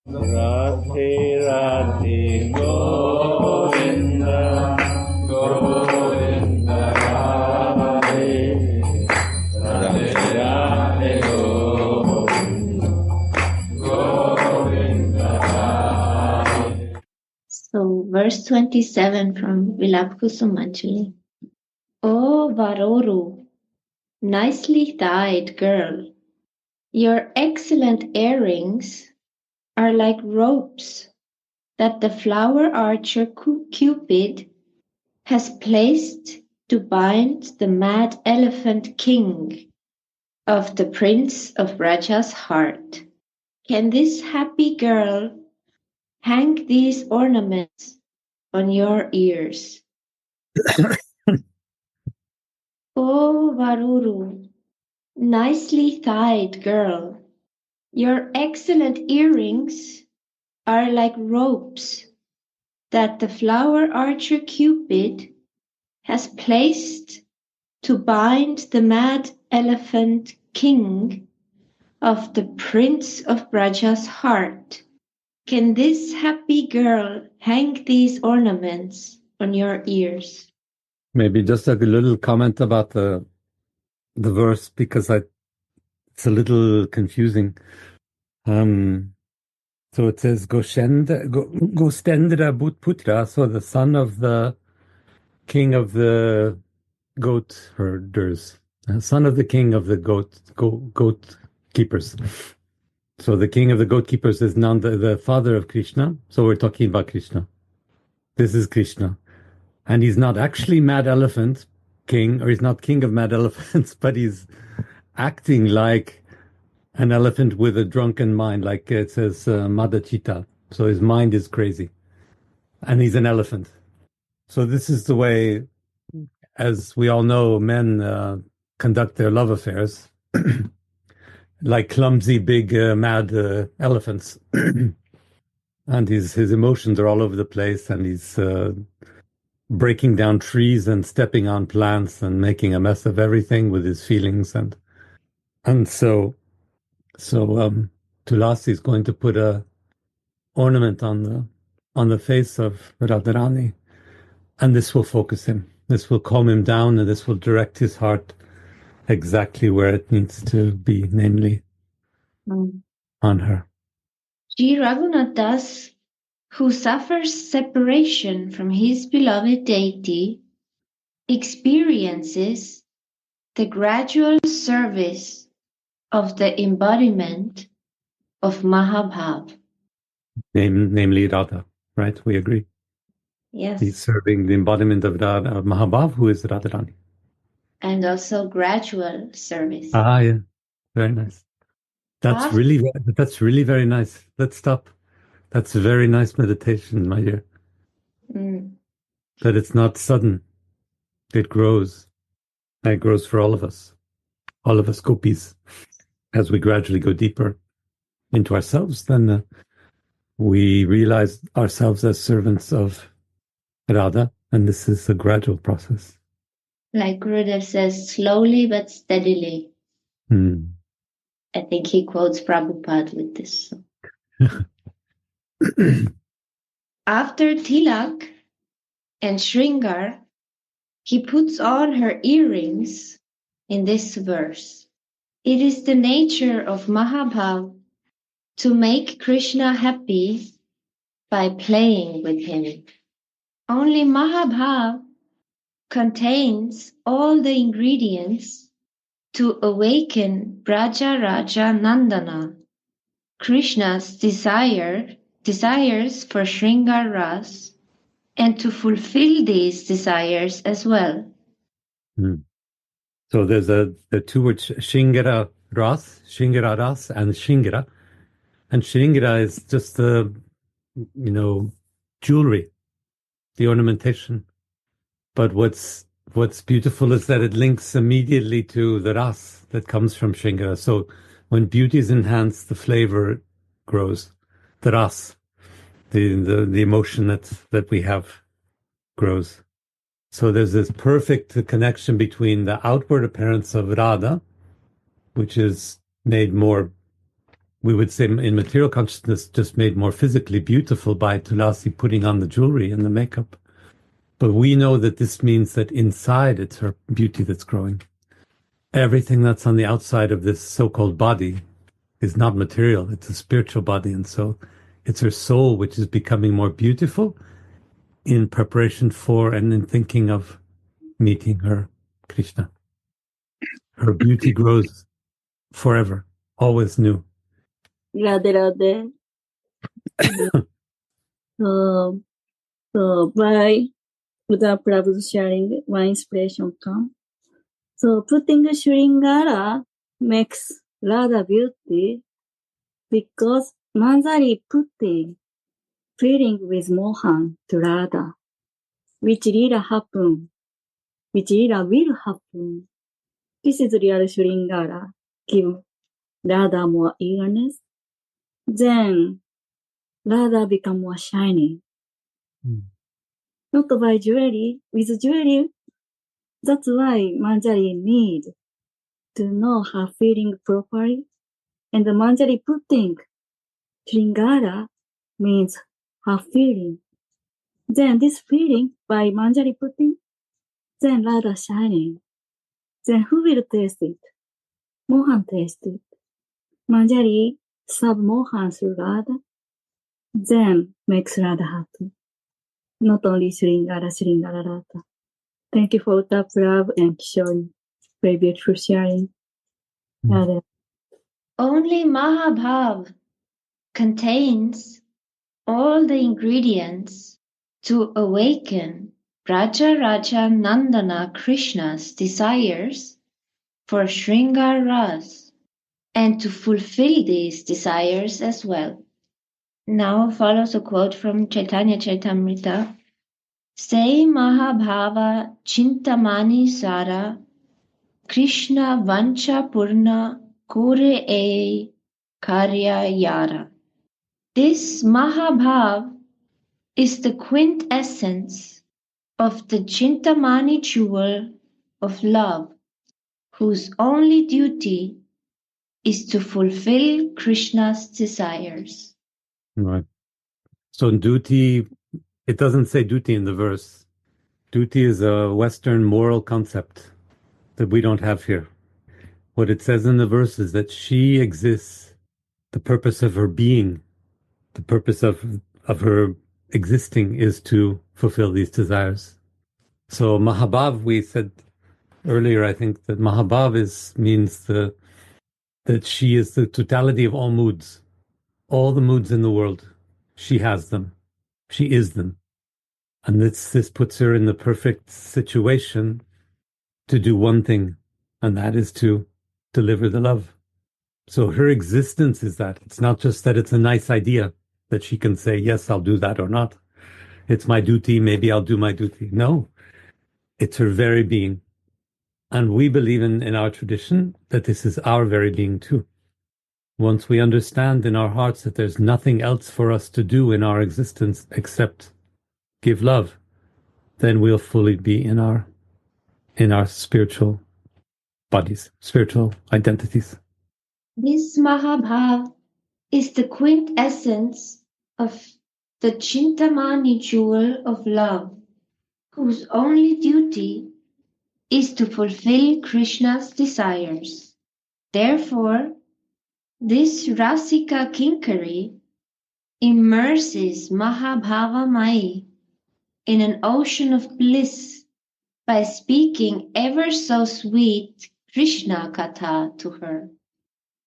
Radhe Radhe Govinda Govinda Radhe Radhe Radhe Govinda Govinda Radhe. So, verse 27 from Vilapa Kusumanjali. Oh, Varoru, nicely thighed girl, your excellent earrings are like ropes that the flower archer Cupid has placed to bind the mad elephant king of the prince of Raja's heart. Can this happy girl hang these ornaments on your ears? Oh, Varuru, nicely thighed girl, your excellent earrings are like ropes that the flower archer Cupid has placed to bind the mad elephant king of the prince of Raja's heart. Can this happy girl hang these ornaments on your ears? Maybe just a little comment about the verse, because it's a little confusing. So it says Goshendra Bhutputra, so the son of the king of the goat herders, son of the king of the goat keepers. So the king of the goat keepers is Nanda, the father of Krishna. So we're talking about Krishna. This is Krishna. And he's not actually Mad Elephant King, or he's not king of mad elephants, but he's acting like an elephant with a drunken mind, like it says Madachita. So his mind is crazy. And he's an elephant. So this is the way, as we all know, men conduct their love affairs, like clumsy, big, mad elephants. And his emotions are all over the place, and he's breaking down trees and stepping on plants and making a mess of everything with his feelings. And so Tulasi is going to put a ornament on the face of Radharani, and this will focus him. This will calm him down, and this will direct his heart exactly where it needs to be, namely on her. Sri Raghunath Das, who suffers separation from his beloved deity, experiences the gradual service of the embodiment of Mahabhav. Namely Radha, right? We agree. Yes. He's serving the embodiment of Mahabhav, who is Radharani. And also gradual service. Yeah. Very nice. That's really very nice. Let's stop. That's a very nice meditation, my dear. That it's not sudden. It grows. And it grows for all of us gopis. As we gradually go deeper into ourselves, then we realize ourselves as servants of Radha, and this is a gradual process. Like Gurudev says, slowly but steadily. I think he quotes Prabhupada with this. After Tilak and Shringar, he puts on her earrings in this verse. It is the nature of Mahabhav to make Krishna happy by playing with him. Only Mahabhav contains all the ingredients to awaken Braja Raja Nandana, Krishna's desires for Shringar Ras, and to fulfill these desires as well. So there's the two words Shringara Ras, and Shringara. And Shringara is just the, jewelry, the ornamentation. But what's beautiful is that it links immediately to the ras that comes from Shringara. So when beauty is enhanced, the flavor grows. The ras, the emotion that we have grows. So there's this perfect connection between the outward appearance of Radha, which is made more we would say in material consciousness, just made more physically beautiful by Tulasi putting on the jewelry and the makeup. But we know that this means that inside it's her beauty that's growing. Everything that's on the outside of this so-called body is not material. It's a spiritual body. And so it's her soul which is becoming more beautiful in preparation for and in thinking of meeting her Krishna. Her beauty grows forever, always new. Radhe Radhe. So by Buddha Prabhu's sharing, one inspiration come. So putting Shringara makes Radha beauty because Manjari putting feeling with Mohan to Radha, which Lila happen, which Lila will happen. This is real Shringara, give Radha more eagerness. Then Radha become more shiny. Not by jewelry, with jewelry. That's why Manjari need to know her feeling properly. And the Manjari putting Shringara means her feeling. Then this feeling by Manjari putting, then Radha shining. Then who will taste it? Mohan taste it. Manjari serve Mohan through Radha, then makes Radha happy. Not only Shringara, Shringara Radha. Thank you for the love and Kishori. Very beautiful sharing. Radha. Only Mahabhav contains all the ingredients to awaken Raja Raja Nandana Krishna's desires for Shringar Ras and to fulfill these desires as well. Now follows a quote from Chaitanya Chaitamrita. Say Mahabhava Chintamani Sara Krishna Vancha Purna Kore E Karya Yara. This Mahabhav is the quintessence of the Chintamani jewel of love, whose only duty is to fulfill Krishna's desires. Right. So duty, it doesn't say duty in the verse. Duty is a Western moral concept that we don't have here. What it says in the verse is that she exists, the purpose of her being, the purpose of her existing is to fulfill these desires. So Mahabhav, we said earlier, I think that Mahabhav means that she is the totality of all moods, all the moods in the world. She has them. She is them. And this puts her in the perfect situation to do one thing, and that is to deliver the love. So her existence is that. It's not just that it's a nice idea that she can say, yes, I'll do that or not. It's my duty, maybe I'll do my duty. No, it's her very being. And we believe in our tradition that this is our very being too. Once we understand in our hearts that there's nothing else for us to do in our existence except give love, then we'll fully be in our spiritual bodies, spiritual identities. This Mahabhav is the quintessence of the Chintamani jewel of love, whose only duty is to fulfill Krishna's desires. Therefore, this Rasika Kinkari immerses Mahabhava Mai in an ocean of bliss by speaking ever so sweet Krishna Katha to her.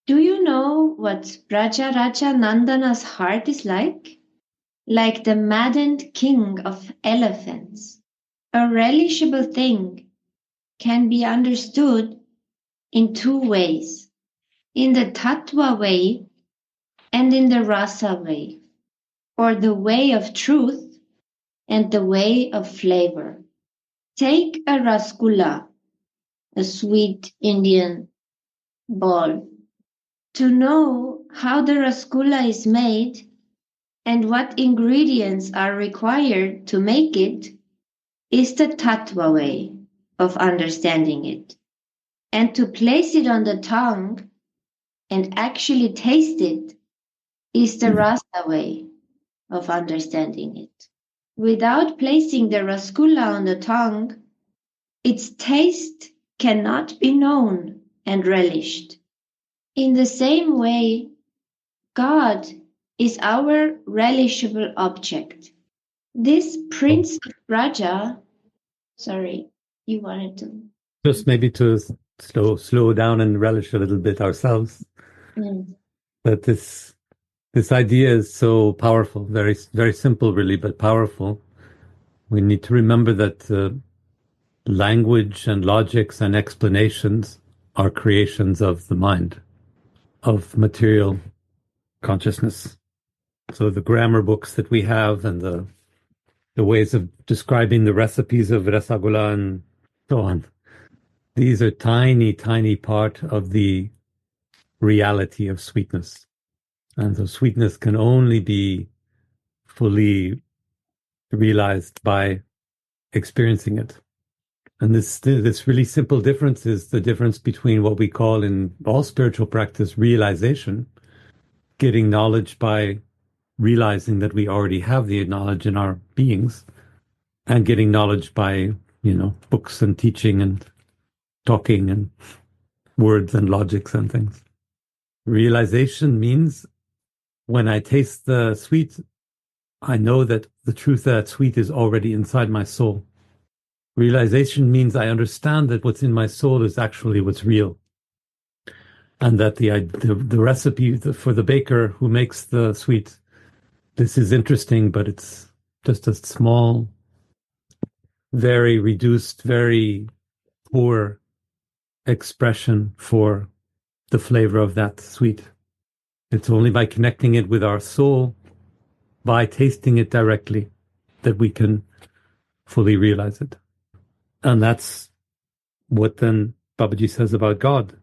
Do you know what Raja Raja Nandana's heart is like? Like the maddened king of elephants. A relishable thing can be understood in two ways, in the tattva way and in the rasa way, or the way of truth and the way of flavor. Take a rasgulla, a sweet Indian ball. To know how the rasgulla is made and what ingredients are required to make it is the tattva way of understanding it. And to place it on the tongue and actually taste it is the rasa way of understanding it. Without placing the rasgulla on the tongue, its taste cannot be known and relished. In the same way, God is our relishable object. This Prince of Raja, sorry, you wanted to. Just maybe to slow down and relish a little bit ourselves. That this idea is so powerful, very very simple, really, but powerful. We need to remember that language and logics and explanations are creations of the mind, of material consciousness. So the grammar books that we have and the ways of describing the recipes of rasagula and so on, these are tiny, tiny part of the reality of sweetness. And so sweetness can only be fully realized by experiencing it. And this really simple difference is the difference between what we call in all spiritual practice realization, getting knowledge by realizing that we already have the knowledge in our beings, and getting knowledge by, books and teaching and talking and words and logics and things. Realization means when I taste the sweet, I know that the truth of that sweet is already inside my soul. Realization means I understand that what's in my soul is actually what's real. And that the recipe for the baker who makes the sweet, this is interesting, but it's just a small, very reduced, very poor expression for the flavor of that sweet. It's only by connecting it with our soul, by tasting it directly, that we can fully realize it. And that's what then Babaji says about God.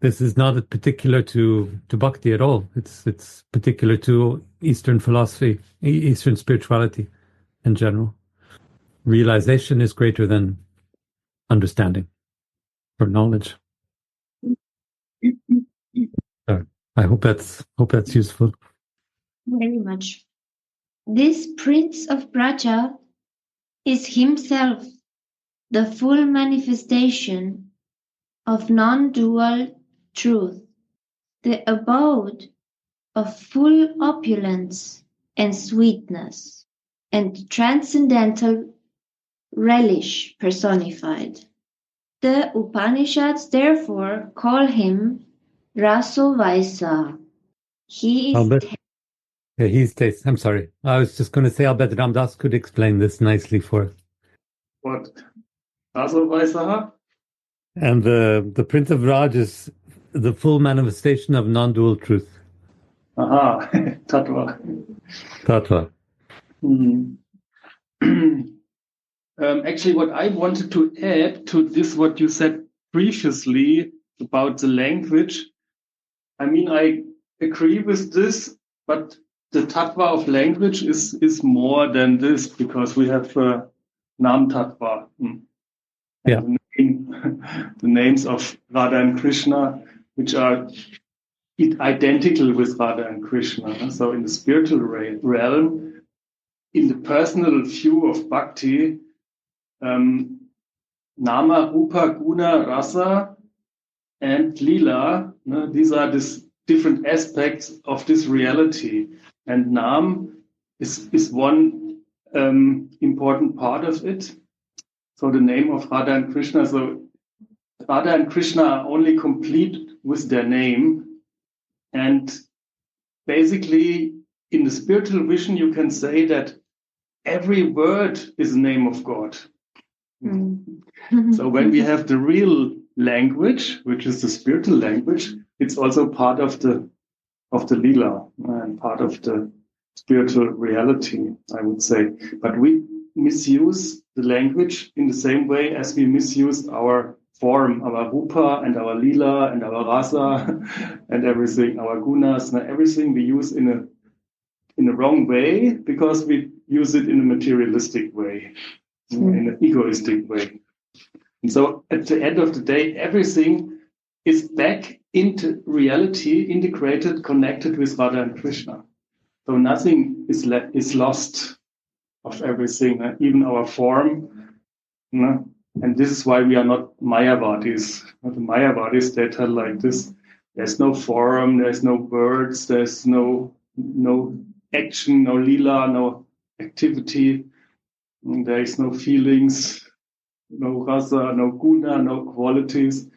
This is not particular to bhakti at all. It's particular to Eastern philosophy, Eastern spirituality in general. Realization is greater than understanding or knowledge. I hope that's useful. Very much. This Prince of Braja is himself the full manifestation of non-dual truth, the abode of full opulence and sweetness, and transcendental relish personified. The Upanishads therefore call him Rasovaisa. He is he's taste. I'm sorry. I was just going to say, I'll bet Ram Das could explain this nicely for us. What? Rasovaisa? And the Prince of Raj is the full manifestation of non-dual truth. Aha, Tattva. Tattva. Actually, what I wanted to add to this, what you said previously about the language, I mean, I agree with this, but the tattva of language is more than this, because we have Nam Tattva. Yeah. The names of Radha and Krishna, which are identical with Radha and Krishna. So in the spiritual realm, in the personal view of bhakti, Nama, Rupa, Guna, Rasa, and Lila, these are these different aspects of this reality. And Nam is one important part of it. So the name of Radha and Krishna. So Radha and Krishna are only complete with their name. And basically, in the spiritual vision, you can say that every word is the name of God. So when we have the real language, which is the spiritual language, it's also part of the lila and part of the spiritual reality, I would say. But we misuse the language in the same way as we misuse our form, our rupa and our lila and our rasa and everything, our gunas and everything we use in a wrong way, because we use it in a materialistic way, in an egoistic way. And so at the end of the day, everything is back into reality, integrated, connected with Radha and Krishna. So nothing is lost of everything, even our form. And this is why we are not Mayavadis. The Mayavadis, they tell like this: there's no form, there's no words, there's no action, no lila, no activity, there is no feelings, no rasa, no guna, no qualities.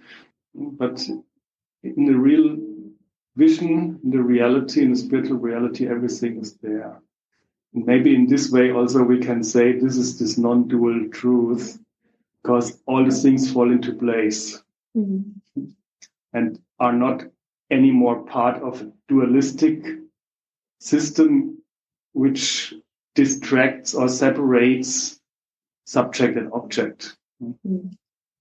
But in the real vision, in the reality, in the spiritual reality, everything is there. And maybe in this way also we can say this is this non-dual truth, because all the things fall into place and are not anymore part of a dualistic system which distracts or separates subject and object.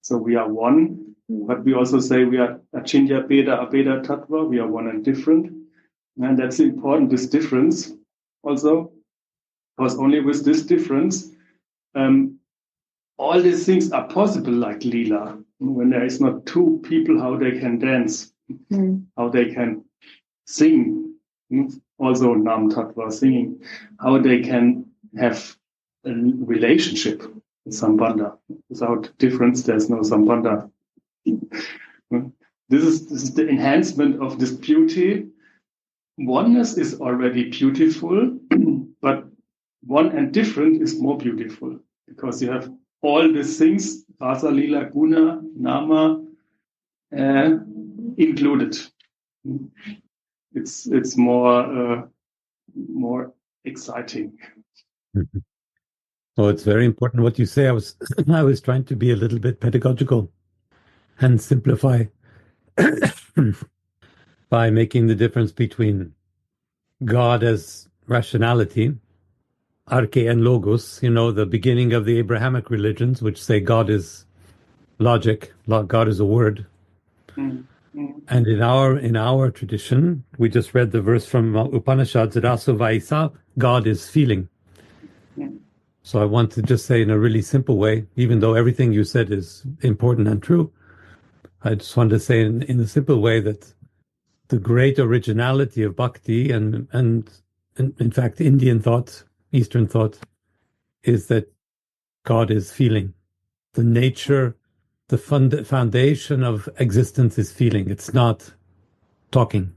So we are one, but we also say we are Achintya Bheda Abheda Tattva, we are one and different. And that's important, this difference also, because only with this difference, all these things are possible, like Leela. When there is not two people, how they can dance, how they can sing, also Nam Tattva singing, how they can have a relationship with Sambandha. Without difference, there's no Sambandha. This is the enhancement of this beauty. Oneness is already beautiful, but one and different is more beautiful, because you have all these things, rasa, lila, guna, nama, included. It's more exciting. Oh, it's very important what you say. I was trying to be a little bit pedagogical and simplify by making the difference between God as rationality, arche and logos, the beginning of the Abrahamic religions, which say God is logic, God is a word. And in our tradition, we just read the verse from Upanishads, Raso Vaisa, God is feeling. So I want to just say in a really simple way, even though everything you said is important and true, I just want to say in a simple way that the great originality of bhakti and in fact Indian thought, Eastern thought, is that God is feeling. The nature, the foundation of existence is feeling. It's not talking.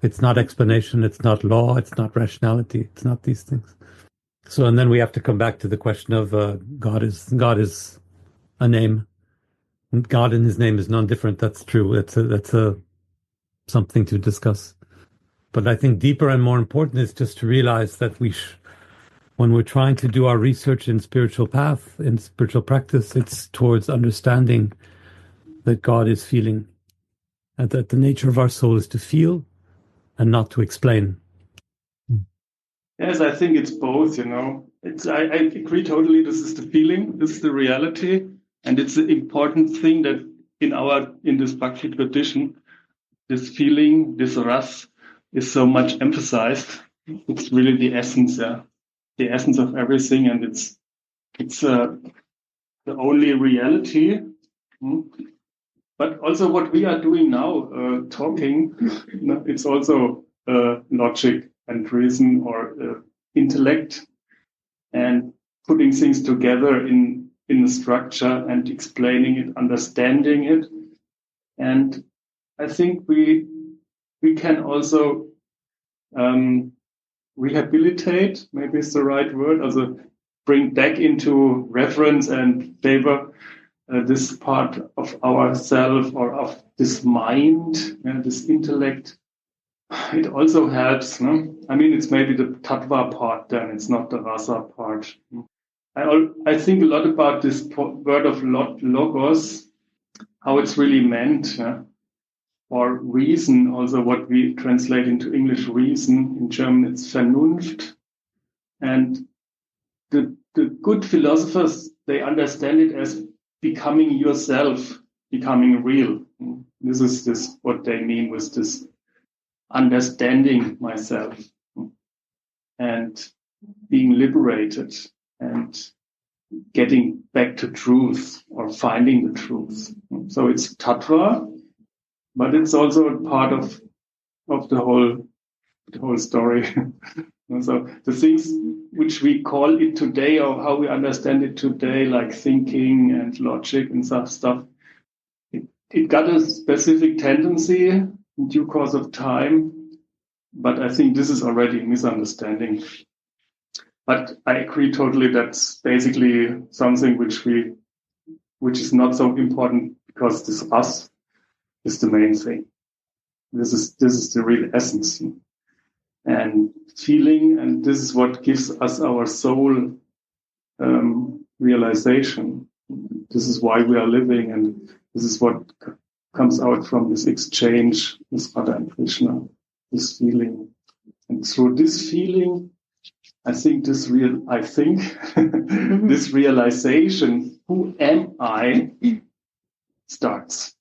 It's not explanation. It's not law. It's not rationality. It's not these things. So, and then we have to come back to the question of God is a name. God and His name is non-different. That's true. That's something to discuss. But I think deeper and more important is just to realize that when we're trying to do our research in spiritual path, in spiritual practice, it's towards understanding that God is feeling, and that the nature of our soul is to feel and not to explain. Yes, I think it's both, I agree totally. This is the feeling, this is the reality. And it's an important thing that in this Bhakti tradition, this feeling, this ras, is so much emphasized. It's really the essence, the essence of everything, and it's the only reality. But also what we are doing now, talking, it's also logic and reason or intellect, and putting things together in a structure and explaining it, understanding it. And I think we can also rehabilitate, maybe is the right word, also bring back into reference and favor this part of ourself or of this mind, this intellect. It also helps. I mean, it's maybe the tattva part then, it's not the rasa part. I think a lot about this word of logos, how it's really meant, or reason, also what we translate into English reason. In German, it's Vernunft. And the good philosophers, they understand it as becoming yourself, becoming real. This is what they mean with this understanding myself and being liberated and getting back to truth or finding the truth. So it's tattva, but it's also a part of the whole story. And so the things which we call it today, or how we understand it today, like thinking and logic and stuff, it got a specific tendency in due course of time, but I think this is already a misunderstanding. But I agree totally that's basically something which is not so important, because this us is the main thing. This is the real essence and feeling, and this is what gives us our soul realization. This is why we are living, and this is what comes out from this exchange with Radha and Krishna, this feeling. And through this feeling, I think this realization, who am I, starts.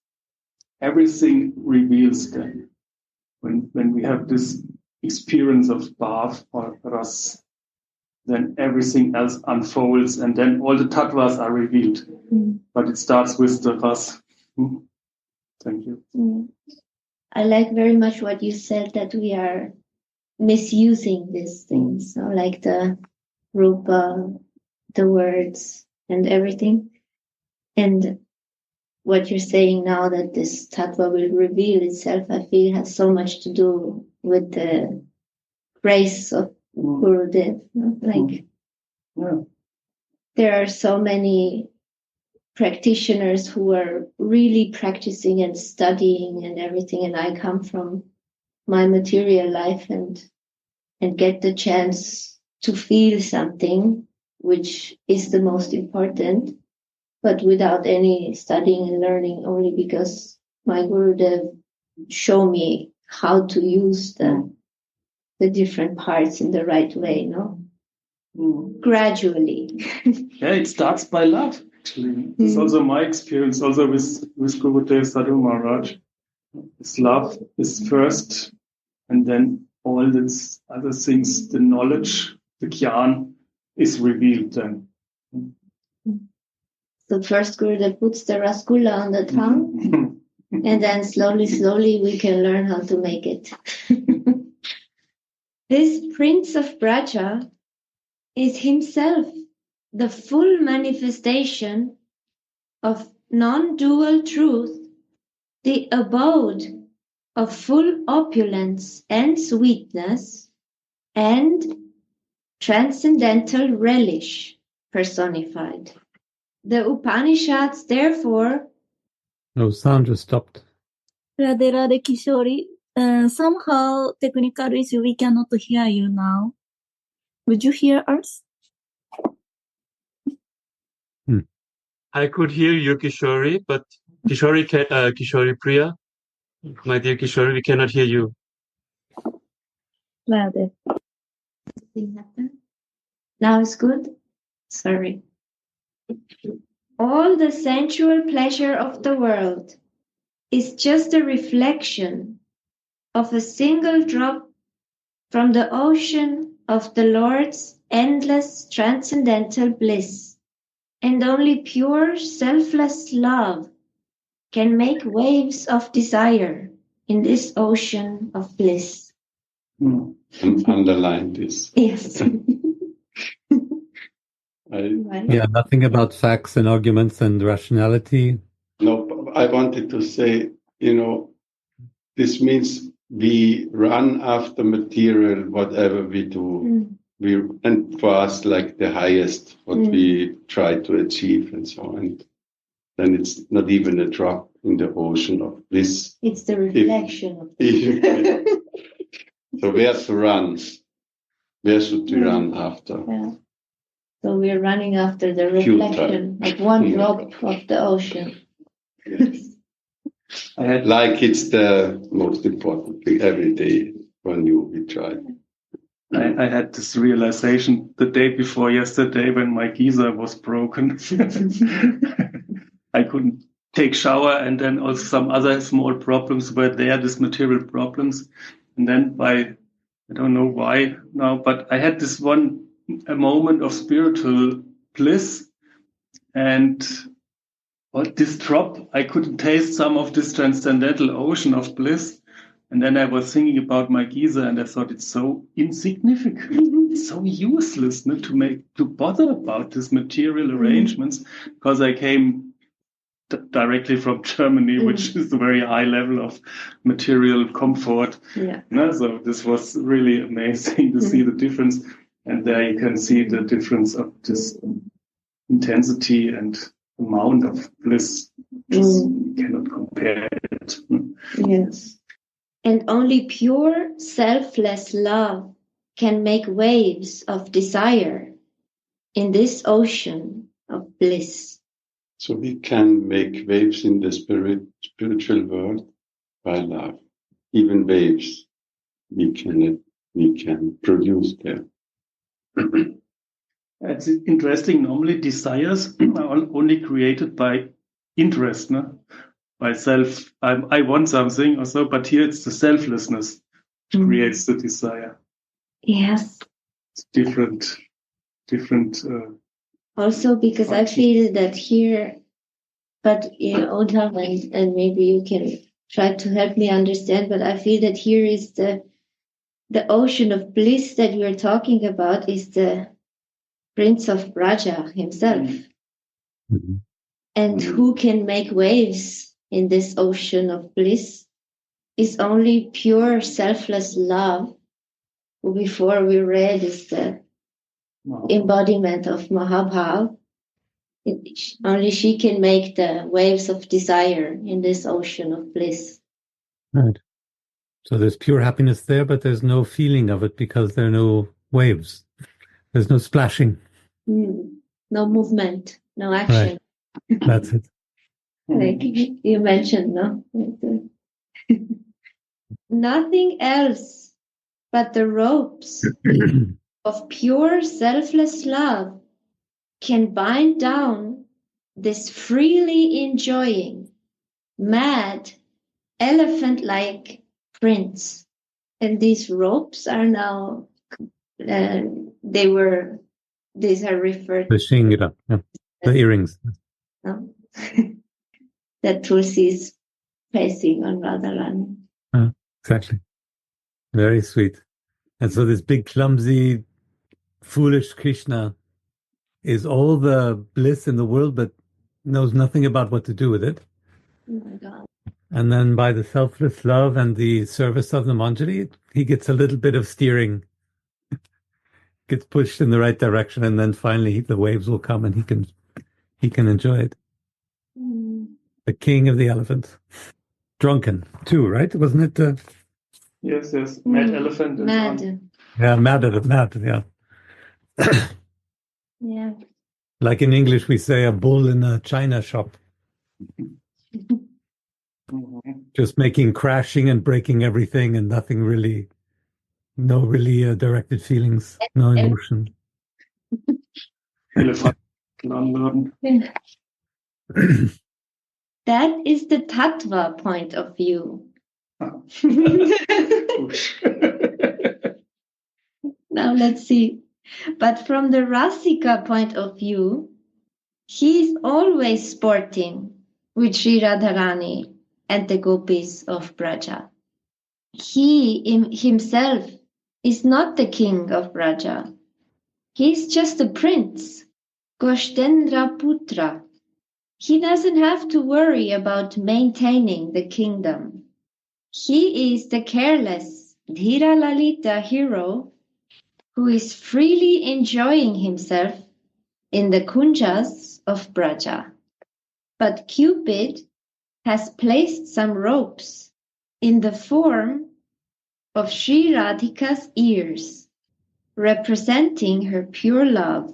Everything reveals then. When we have this experience of bhav or ras, then everything else unfolds, and then all the tattvas are revealed. But it starts with the ras. Thank you. I like very much what you said, that we are misusing these things, so like the rupa, the words, and everything. And what you're saying now, that this tattva will reveal itself, I feel has so much to do with the grace of Gurudev. Like, there are so many practitioners who are really practicing and studying and everything, and I come from my material life and get the chance to feel something, which is the most important, but without any studying and learning, only because my Gurudev showed me how to use the different parts in the right way, gradually. Yeah, it starts by love, actually. It's also my experience, also with Gurudev Sadhu Maharaj. His love is first, and then all these other things, the knowledge, the jnana, is revealed then. So first Gurudev puts the rasgulla on the tongue, and then slowly we can learn how to make it. This Prince of Braja is himself the full manifestation of non-dual truth, the abode of full opulence and sweetness, and transcendental relish personified. The Upanishads, therefore... No, sound just stopped. Radhe Radhe Kishori, somehow technical issue, we cannot hear you now. Would you hear us? I could hear you, Kishori, but Kishori Priya, my dear Kishori, we cannot hear you. Radhe. Now it's good? Sorry. All the sensual pleasure of the world is just a reflection of a single drop from the ocean of the Lord's endless transcendental bliss, and only pure selfless love can make waves of desire in this ocean of bliss. And underline this. Yes. Yeah, nothing about facts and arguments and rationality. No, I wanted to say, this means we run after material, whatever we do. And for us, like the highest, what we try to achieve and so on. Then it's not even a drop in the ocean of bliss. It's the reflection of the So where to run? Where should we run after? Yeah. So we're running after the reflection of one drop of the ocean. Yes. Like it's the most important thing every day when we try. I had this realization the day before yesterday when my geyser was broken. I couldn't take shower, and then also some other small problems were there, these material problems. And then I don't know why now, but I had this a moment of spiritual bliss, and this drop, I couldn't taste some of this transcendental ocean of bliss. And then I was thinking about my Giza, and I thought it's so insignificant, it's so useless to bother about these material arrangements, because I came directly from Germany, which is a very high level of material comfort. Yeah. So this was really amazing to see the difference, and there you can see the difference of this intensity and amount of bliss. You cannot compare it. Yes. And only pure, selfless love can make waves of desire in this ocean of bliss. So we can make waves in the spiritual world by love. Even waves we can produce there. It's interesting. Normally, desires are only created by interest, no? By self. I want something or so, but here it's the selflessness which creates the desire. Yes. It's different. Also, because I feel that here, but Odham, and maybe you can try to help me understand, but I feel that here is the ocean of bliss that we are talking about is the Prince of Raja himself. Mm-hmm. And who can make waves in this ocean of bliss is only pure selfless love, who before we read is the embodiment of Mahabhav. Only she can make the waves of desire in this ocean of bliss. Right. So there's pure happiness there, but there's no feeling of it because there are no waves. There's no splashing. No movement, no action. Right. That's it. Like you mentioned, no? Nothing else but the ropes of pure selfless love can bind down this freely enjoying, mad, elephant-like prince. And these ropes are now, these are referred the shingra, the earrings. No? That Tulsi is placing on Radharani. Exactly. Very sweet. And so this big, clumsy, foolish Krishna is all the bliss in the world, but knows nothing about what to do with it. Oh my God. And then by the selfless love and the service of the Manjari, he gets a little bit of steering, gets pushed in the right direction, and then finally the waves will come and he can enjoy it. The king of the elephants. Drunken too, right? Wasn't it? Yes. Mad elephant. And Mad. so on. Yeah, mad, yeah. Yeah. Like in English, we say a bull in a china shop. Just making crashing and breaking everything and nothing really, no really directed feelings, no emotion. Elephant. Landladen. That is the Tattva point of view. Now let's see. But from the Rasika point of view, he is always sporting with Sri Radharani and the gopis of Braja. He himself is not the king of Braja. He is just a prince, Goshtendra Putra. He doesn't have to worry about maintaining the kingdom. He is the careless Dhira Lalita hero who is freely enjoying himself in the kunjas of Braja. But Cupid has placed some ropes in the form of Sri Radhika's ears, representing her pure love.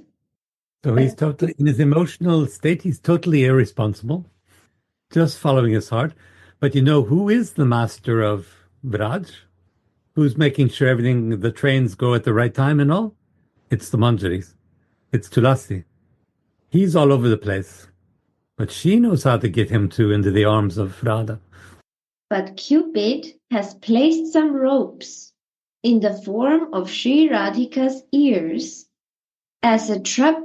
So he's totally, in his emotional state, he's totally irresponsible, just following his heart. But you know who is the master of Braj? Who's making sure everything, the trains go at the right time and all? It's the Manjaris. It's Tulasi. He's all over the place. But she knows how to get him into the arms of Radha. But Cupid has placed some ropes in the form of Sri Radhika's ears as a trap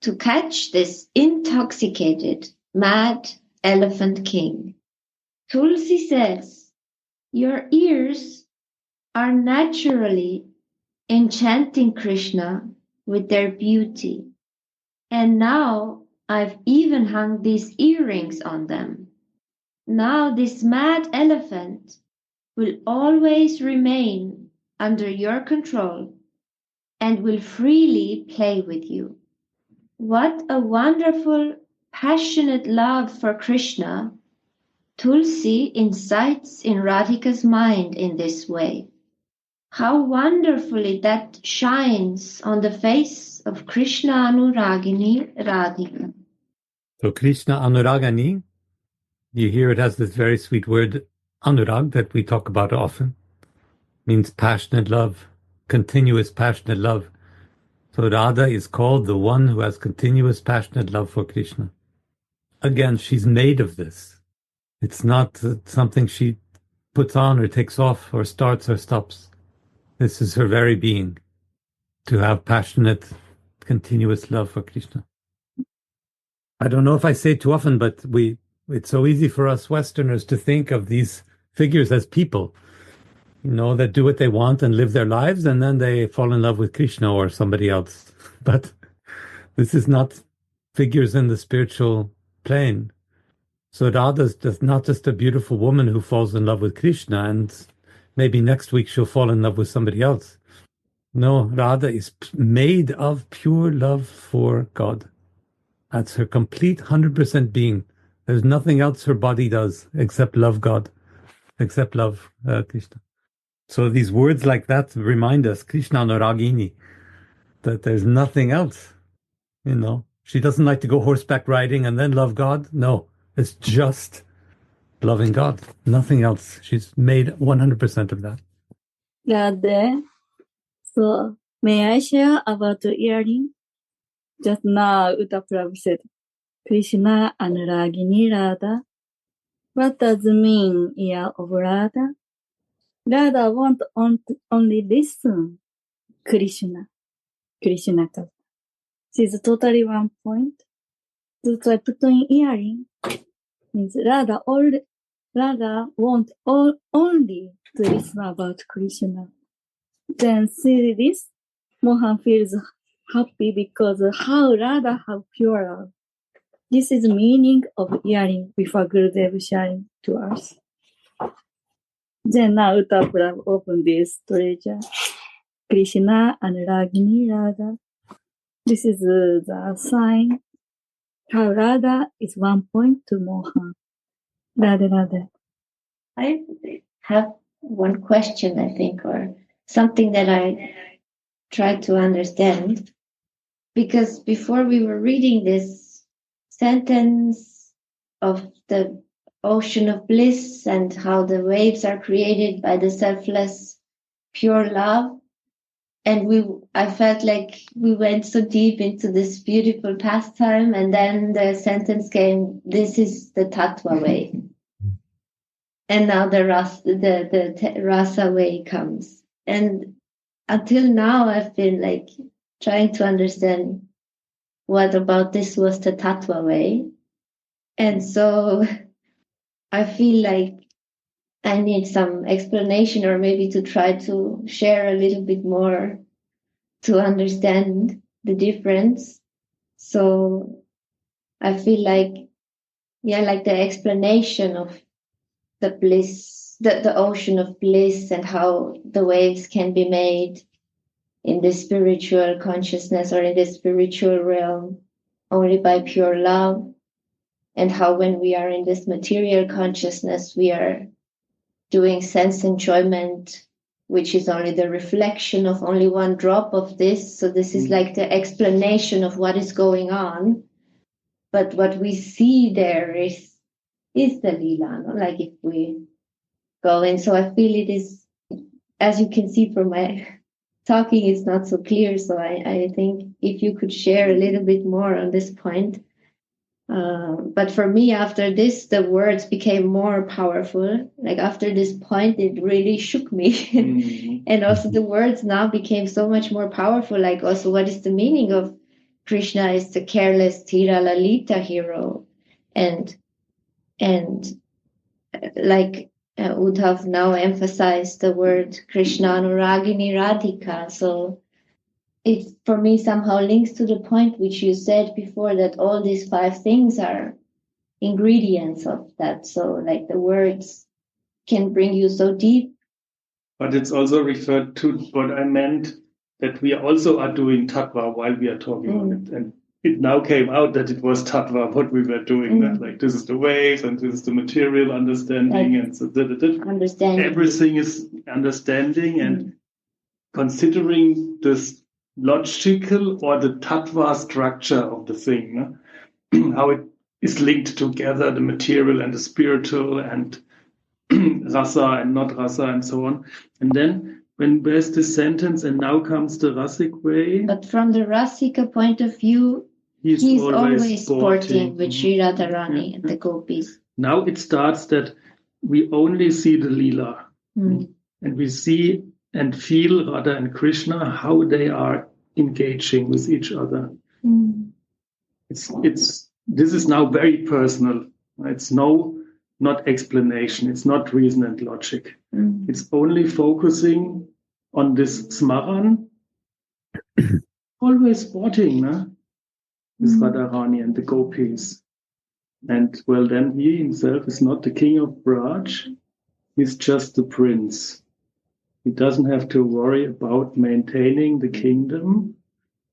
to catch this intoxicated mad elephant king. Tulsi says, your ears are naturally enchanting Krishna with their beauty. And now I've even hung these earrings on them. Now this mad elephant will always remain under your control and will freely play with you. What a wonderful, passionate love for Krishna Tulsi incites in Radhika's mind in this way. How wonderfully that shines on the face of Krishna Anuragini Radhika. So Krishna Anuragani, you hear it has this very sweet word, anurag, that we talk about often. Means passionate love, continuous passionate love. So Radha is called the one who has continuous passionate love for Krishna. Again, she's made of this. It's not something she puts on or takes off or starts or stops. This is her very being, to have passionate, continuous love for Krishna. I don't know if I say it too often, but it's so easy for us Westerners to think of these figures as people, that do what they want and live their lives, and then they fall in love with Krishna or somebody else. But this is not figures in the spiritual plane. So Radha's just not just a beautiful woman who falls in love with Krishna, and maybe next week she'll fall in love with somebody else. No, Radha is made of pure love for God. That's her complete 100% being. There's nothing else her body does except love God, except love Krishna. So these words like that remind us, Krishna Anuragini, that there's nothing else. She doesn't like to go horseback riding and then love God. No, it's just loving God, nothing else. She's made 100% of that. Radhe. So, may I share about the earring? Just now, Uta Prabhu said, Krishna Anuragini Radha. What does it mean, ear of Radha? Radha won't only listen Krishna. She's totally one point. So I put in earring means Radha won't only to listen about Krishna. Then see this, Mohan feels happy because how Radha have pure love. This is the meaning of earring before Gurudev sharing to us. Then now Uta Prabhu open this treasure. Krishna Anuragini Radha. This is the sign how Radha is one point to Mohan. Radha. I have one question, I think, or something that I tried to understand. Because before we were reading this sentence of the ocean of bliss and how the waves are created by the selfless, pure love, and I felt like we went so deep into this beautiful pastime, and then the sentence came, this is the Tattva way. And now the rasa way comes. And until now, I've been like trying to understand what about this was the Tattva way. And so I feel like I need some explanation, or maybe to try to share a little bit more to understand the difference. So I feel like, like the explanation of the bliss, the ocean of bliss, and how the waves can be made in the spiritual consciousness or in the spiritual realm only by pure love, and how when we are in this material consciousness, we are doing sense enjoyment, which is only the reflection of only one drop of this. So this is like the explanation of what is going on. But what we see there is the lila, no? Like if we go in. So I feel it is, as you can see from my talking, it's not so clear. So I think if you could share a little bit more on this point. But for me, after this, the words became more powerful. Like after this point, it really shook me. And also the words now became so much more powerful. Like also, what is the meaning of Krishna is the careless Tira Lalita hero? and like Uddhav now emphasized the word Krishna Anuragini Radhika. So it for me somehow links to the point which you said before, that all these 5 things are ingredients of that. So like the words can bring you so deep. But it's also referred to what I meant, that we also are doing tattva while we are talking on it. And it now came out that it was tattva, what we were doing. Like this is the waves and this is the material understanding. Like, and so understanding. Everything is understanding and considering this logical or the tattva structure of the thing, how it is linked together, the material and the spiritual and rasa and not rasa and so on. And then when there's this sentence, and now comes the rasic way. But from the rasika point of view, he's always sporting with Sri Radharani and the gopis. Now it starts that we only see the lila. And we see and feel Radha and Krishna, how they are engaging with each other. This is now very personal. It's not explanation. It's not reason and logic. It's only focusing on this smaran, always sporting, with Radharani and the gopis. And well, then he himself is not the king of Braj. He's just the prince. He doesn't have to worry about maintaining the kingdom.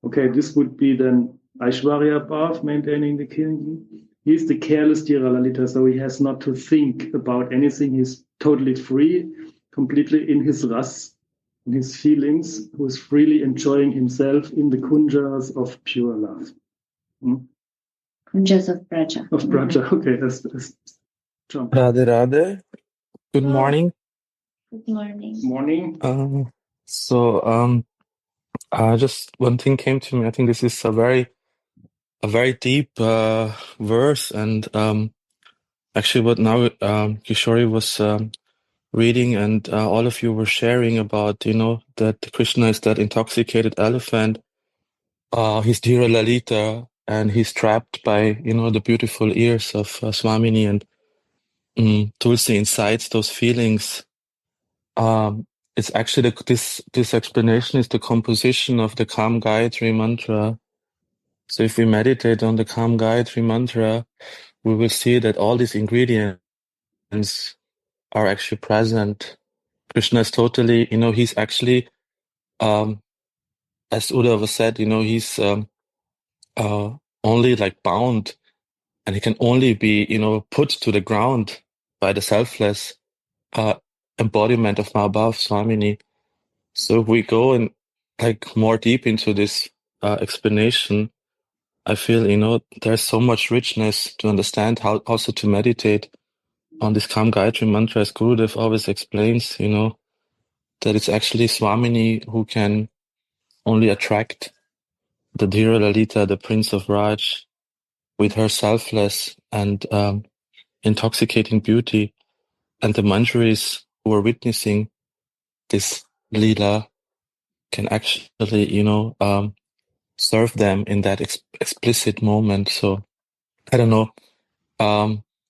Okay, this would be then Aishwarya Bhav, maintaining the kingdom. He's the careless Dhira Lalita, so he has not to think about anything. He's totally free, completely in his ras, in his feelings, who's freely enjoying himself in the kunjas of pure love. Kunjas of Braja. Of Braja, okay, that's jump. Radhe Radhe. Good morning. Good morning. Morning. Just one thing came to me. I think this is a very deep verse, and actually, what now Kishori was reading, and all of you were sharing about, that Krishna is that intoxicated elephant. He's Dhira Lalita, and he's trapped by, the beautiful ears of Swamini, and Tulsi incites those feelings. It's actually this explanation is the composition of the Kam Gayatri mantra. So if we meditate on the Kam Gayatri mantra, we will see that all these ingredients are actually present. Krishna is totally, he's actually, as Uddhava said, he's only like bound, and he can only be, put to the ground by the selfless embodiment of Mahabhav Swamini. So if we go and like more deep into this explanation, I feel, there's so much richness to understand how also to meditate on this Kam Gayatri mantra, as Gurudev always explains, that it's actually Swamini who can only attract the Dhira Lalita, the Prince of Raj, with her selfless and intoxicating beauty, and the Manjaris who are witnessing this Leela can actually, serve them in that explicit moment. So I don't know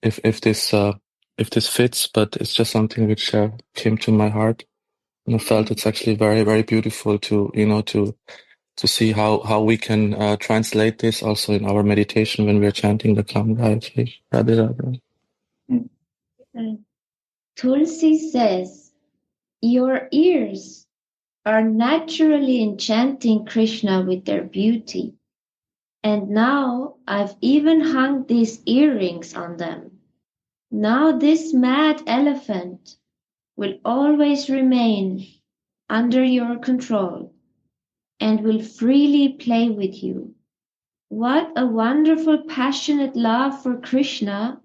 if this fits, but it's just something which came to my heart, and I felt it's actually very, very beautiful to to see how we can translate this also in our meditation when we are chanting the Kam Gayatri. Radhe Radhe. Tulsi says, your ears are naturally enchanting Krishna with their beauty. And now I've even hung these earrings on them. Now this mad elephant will always remain under your control and will freely play with you. What a wonderful, passionate love for Krishna.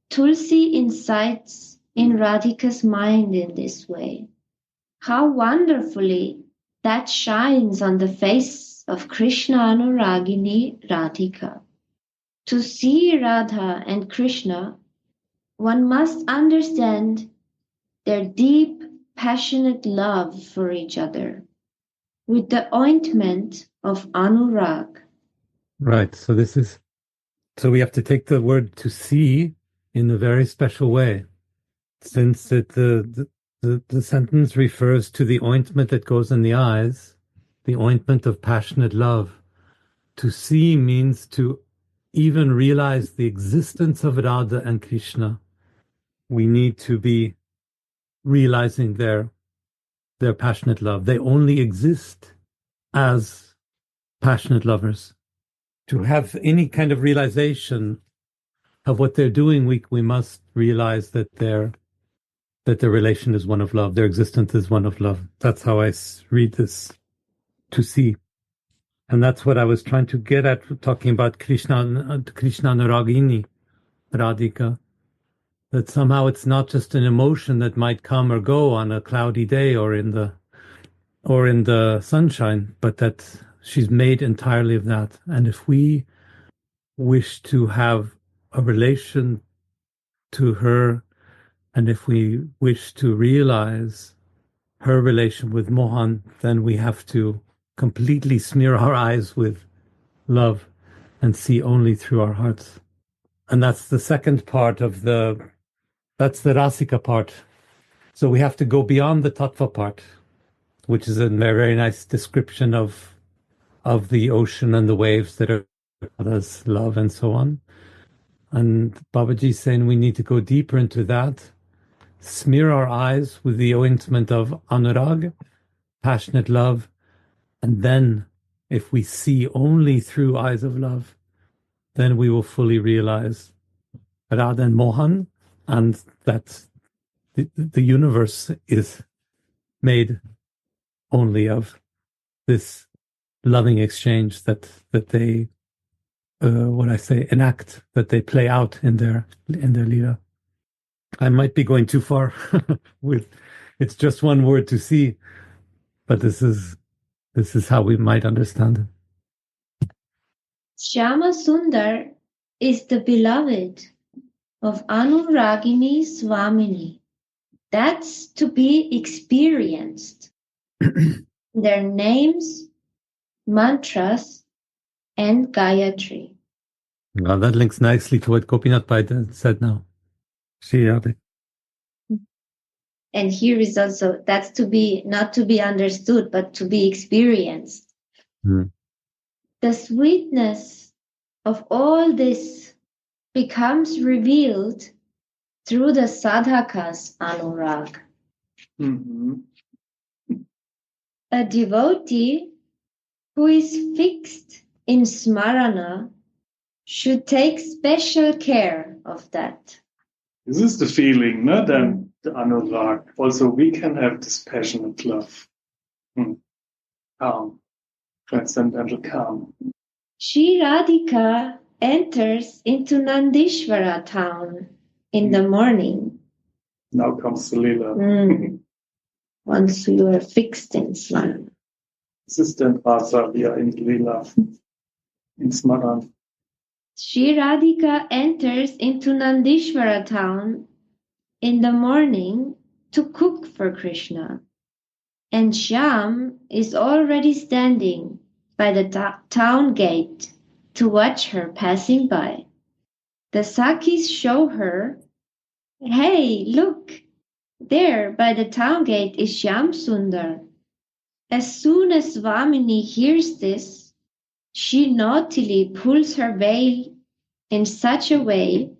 Tulsi incites in Radhika's mind in this way. How wonderfully that shines on the face of Krishna Anuragini Radhika. To see Radha and Krishna, one must understand their deep, passionate love for each other with the ointment of Anurag. Right. So this is So we have to take the word to see in a very special way, since the sentence refers to the ointment that goes in the eyes, the ointment of passionate love. To see means to even realize the existence of Radha and Krishna. We need to be realizing their passionate love. They only exist as passionate lovers. To have any kind of realization of what they're doing, we must realize that their relation is one of love. Their existence is one of love. That's how I read this, to see. And that's what I was trying to get at, talking about Krishna Nuragini, Radhika. That somehow it's not just an emotion that might come or go on a cloudy day or in the sunshine, but that she's made entirely of that. And if we wish to have a relation to her, and if we wish to realize her relation with Mohan, then we have to completely smear our eyes with love and see only through our hearts. And that's the second part of that's the Rasika part. So we have to go beyond the Tattva part, which is a very, very nice description of the ocean and the waves that are others' love and so on. And Babaji is saying we need to go deeper into that, smear our eyes with the ointment of anurag, passionate love, and then if we see only through eyes of love, then we will fully realize Radha and Mohan, and that the universe is made only of this loving exchange that they enact, that they play out in their lila. I might be going too far with it's just one word to see, but this is how we might understand it. Shyama Sundar is the beloved of Anuragini Swamini. That's to be experienced. Their names, mantras, and Gayatri. Well, that links nicely to what Gopinath Pai said now. And here is also, that's to be, not to be understood, but to be experienced. The sweetness of all this becomes revealed through the sadhaka's anurag. Mm-hmm. A devotee who is fixed in smarana should take special care of that. This is the feeling, no? Then the anurag. Also, we can have this passionate love. Calm, transcendental calm. Shri Radhika enters into Nandishvara town in the morning. Now comes the lila. Once you are fixed in smarana. This is then rasa, we are in lila, in smaran. Shri Radhika enters into Nandishvara town in the morning to cook for Krishna. And Shyam is already standing by the town gate to watch her passing by. The Sakis show her, hey, look, there by the town gate is Shyam Sundar. As soon as Swamini hears this, she naughtily pulls her veil in such a way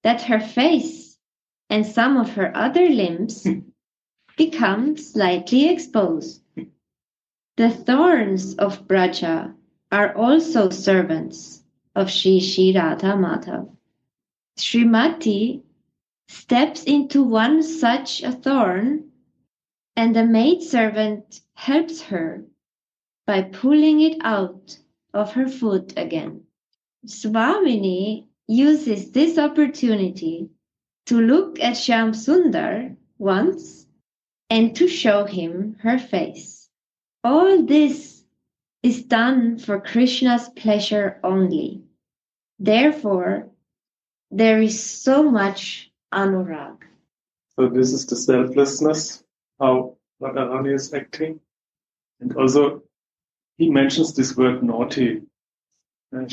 that her face and some of her other limbs become slightly exposed. The thorns of Braja are also servants of Shri Radha Madhav. Srimati steps into one such a thorn, and the maidservant helps her by pulling it out of her foot again. Swamini uses this opportunity to look at Shyam Sundar once and to show him her face. All this is done for Krishna's pleasure only. Therefore, there is so much anurag. So this is the selflessness, how Radharani is acting. And also, he mentions this word naughty. And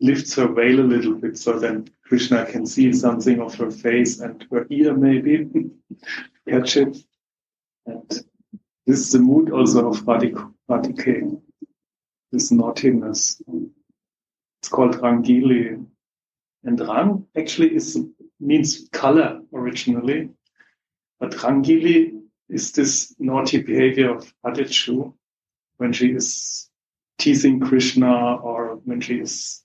lifts her veil a little bit so then Krishna can see something of her face and her ear maybe, catch it. And this is the mood also of Radhike, this naughtiness. It's called Rangili. And Rang actually means color originally. But Rangili is this naughty behavior of Adichu when she is teasing Krishna or when she is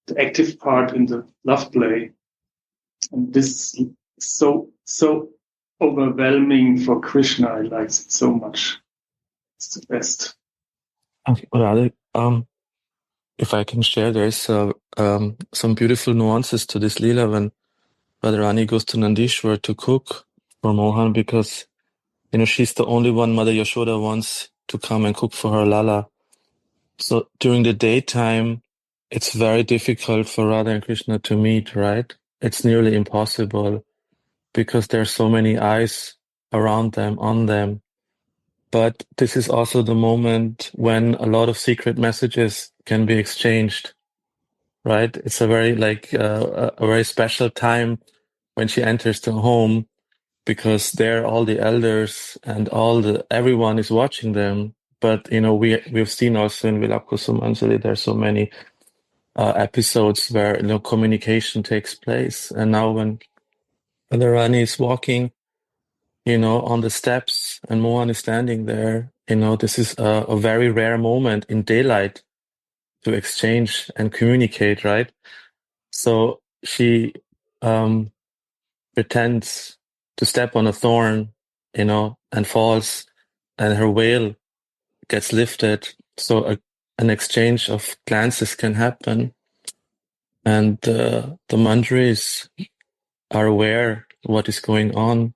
the active part in the love play. And this is so overwhelming for Krishna. I like it so much. It's the best. Okay, Radha, if I can share, there's some beautiful nuances to this Leela when Radharani goes to Nandishwar to cook for Mohan because, she's the only one Mother Yashoda wants to come and cook for her Lala. So during the daytime, it's very difficult for Radha and Krishna to meet, right? It's nearly impossible because there's so many eyes around them, on them. But this is also the moment when a lot of secret messages can be exchanged, right? It's a very a very special time when she enters the home because there all the elders and everyone is watching them. But we've seen also in Vilapa Kusumanjali there's so many episodes where communication takes place, and now when the Rani is walking on the steps and Mohan is standing there, this is a very rare moment in daylight to exchange and communicate, right? So she pretends to step on a thorn, and falls, and her veil gets lifted. So an exchange of glances can happen. And the Manjaris are aware what is going on.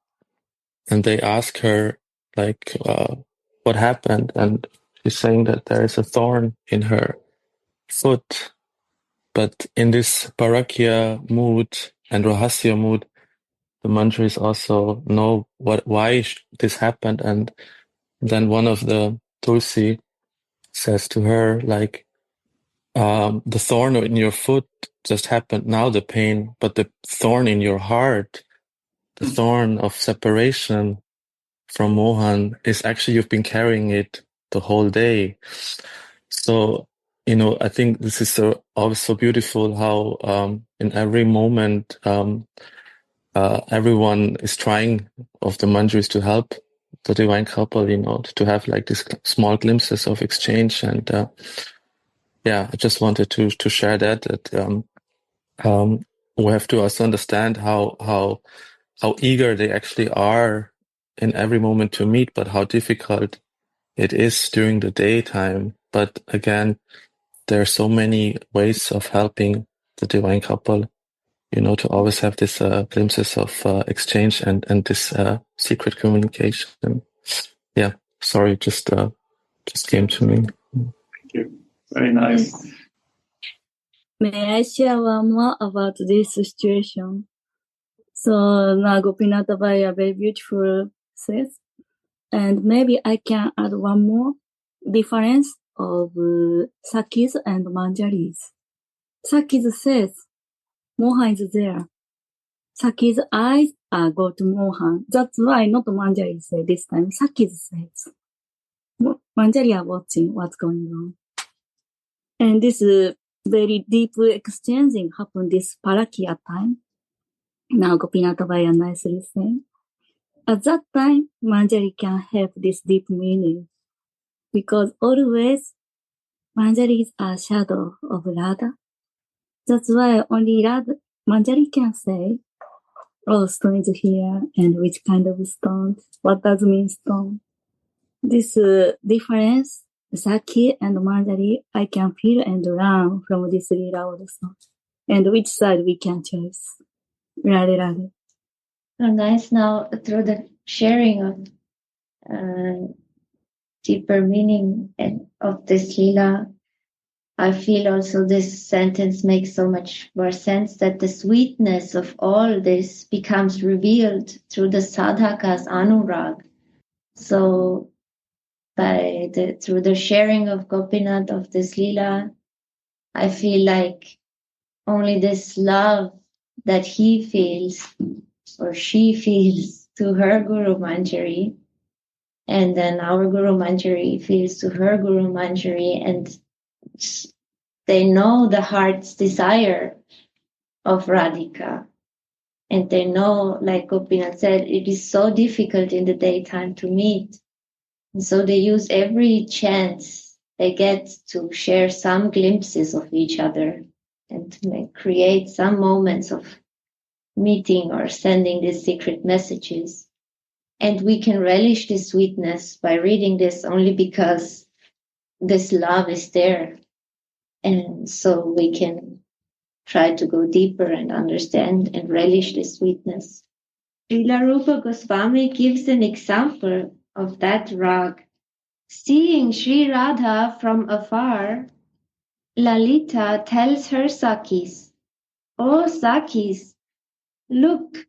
And they ask her, what happened? And she's saying that there is a thorn in her foot. But in this Parakya mood and Rahasya mood, the Manjaris also know why this happened. And then one of the Tulsi says to her, the thorn in your foot just happened now, the pain, but the thorn in your heart, the thorn of separation from Mohan is actually you've been carrying it the whole day. So, I think this is always so beautiful how in every moment everyone is trying of the Manjaris to help the divine couple, to have these small glimpses of exchange. And I just wanted to share that we have to also understand how eager they actually are in every moment to meet, but how difficult it is during the daytime. But again, there are so many ways of helping the divine couple, to always have this glimpses of exchange and this secret communication. Yeah, sorry, just came to me. Thank you. Very nice. May I share one more about this situation? So now Gopinath Bhaiya very beautiful says, and maybe I can add one more difference of Sakis and Manjaris. Sakis says, Mohan is there. Saki's eyes go to Mohan. That's why not Manjari say this time. Sakis says. Manjari are watching what's going on. And this very deep exchanging happened this Parakya time. Now Gopinath Bhaiya nicely saying. At that time, Manjari can have this deep meaning. Because always Manjari is a shadow of Radha. That's why only Radha, Manjari can say, oh, stone is here, and which kind of stone? What does mean stone? This difference, Saki and Manjari, I can feel and learn from this Leela also. And which side we can choose. Radhe Radhe. So nice now through the sharing of deeper meaning of this Leela. I feel also this sentence makes so much more sense that the sweetness of all this becomes revealed through the sadhaka's anurag. So through the sharing of Gopinath of this Leela, I feel like only this love that he feels or she feels to her Guru Manjari, and then our Guru Manjari feels to her Guru Manjari, and they know the heart's desire of Radhika. And they know, like Gopinath said, it is so difficult in the daytime to meet. And so they use every chance they get to share some glimpses of each other and to create some moments of meeting or sending these secret messages. And we can relish this sweetness by reading this only because this love is there. And so we can try to go deeper and understand and relish the sweetness. Srila Rupa Goswami gives an example of that rag. Seeing Sri Radha from afar, Lalita tells her Sakis, "Oh Sakis, look,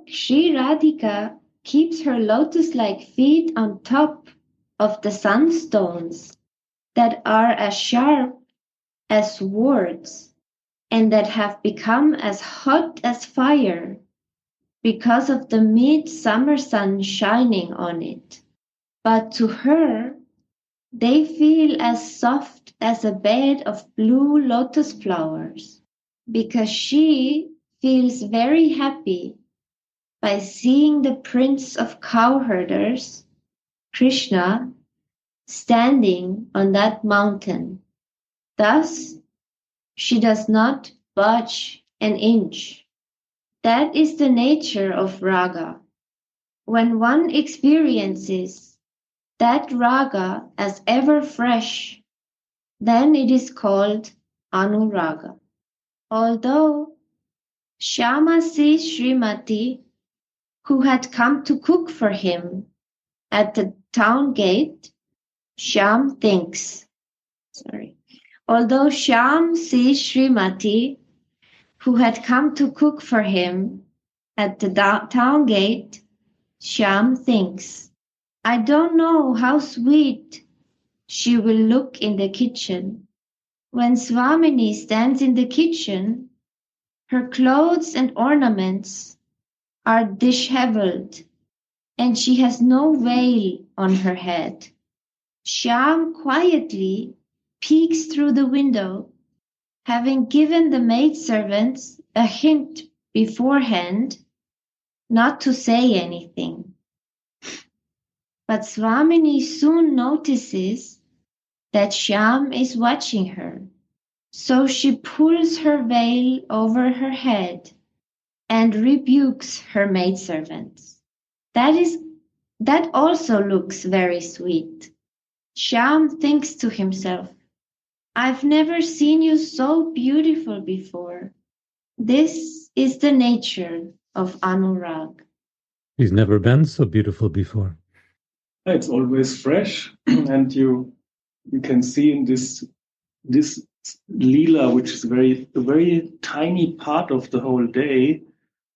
Sri Radhika keeps her lotus-like feet on top of the sunstones that are as sharp as swords and that have become as hot as fire because of the midsummer sun shining on it. But to her, they feel as soft as a bed of blue lotus flowers, because she feels very happy by seeing the prince of cowherders, Krishna, standing on that mountain. Thus, she does not budge an inch. That is the nature of raga. When one experiences that raga as ever fresh, then it is called anuraga. Although Shyama sees Srimati, who had come to cook for him at the town gate, Although Shyam sees Srimati, who had come to cook for him at the town gate, Shyam thinks, I don't know how sweet she will look in the kitchen. When Swamini stands in the kitchen, her clothes and ornaments are disheveled, and she has no veil on her head. Shyam quietly peeks through the window, having given the maidservants a hint beforehand not to say anything. But Swamini soon notices that Shyam is watching her, so she pulls her veil over her head and rebukes her maidservants. That also looks very sweet. Shyam thinks to himself, I've never seen you so beautiful before. This is the nature of Anurag. He's never been so beautiful before. It's always fresh, and you can see in this Leela, which is a very tiny part of the whole day,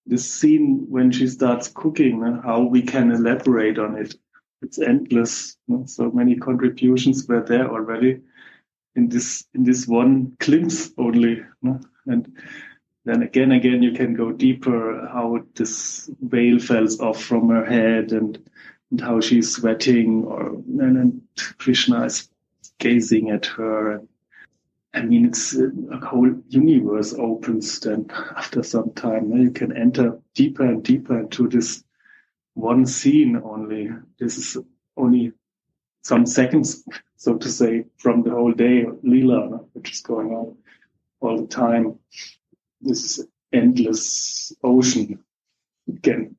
this scene when she starts cooking and how we can elaborate on it. It's endless. So many contributions were there already in this one glimpse only. And then again, you can go deeper, how this veil falls off from her head and how she's sweating, and Krishna is gazing at her. I mean, it's a whole universe opens then after some time. You can enter deeper and deeper into this one scene only. This is only some seconds, so to say, from the whole day of Leela, which is going on all the time. This is endless ocean again.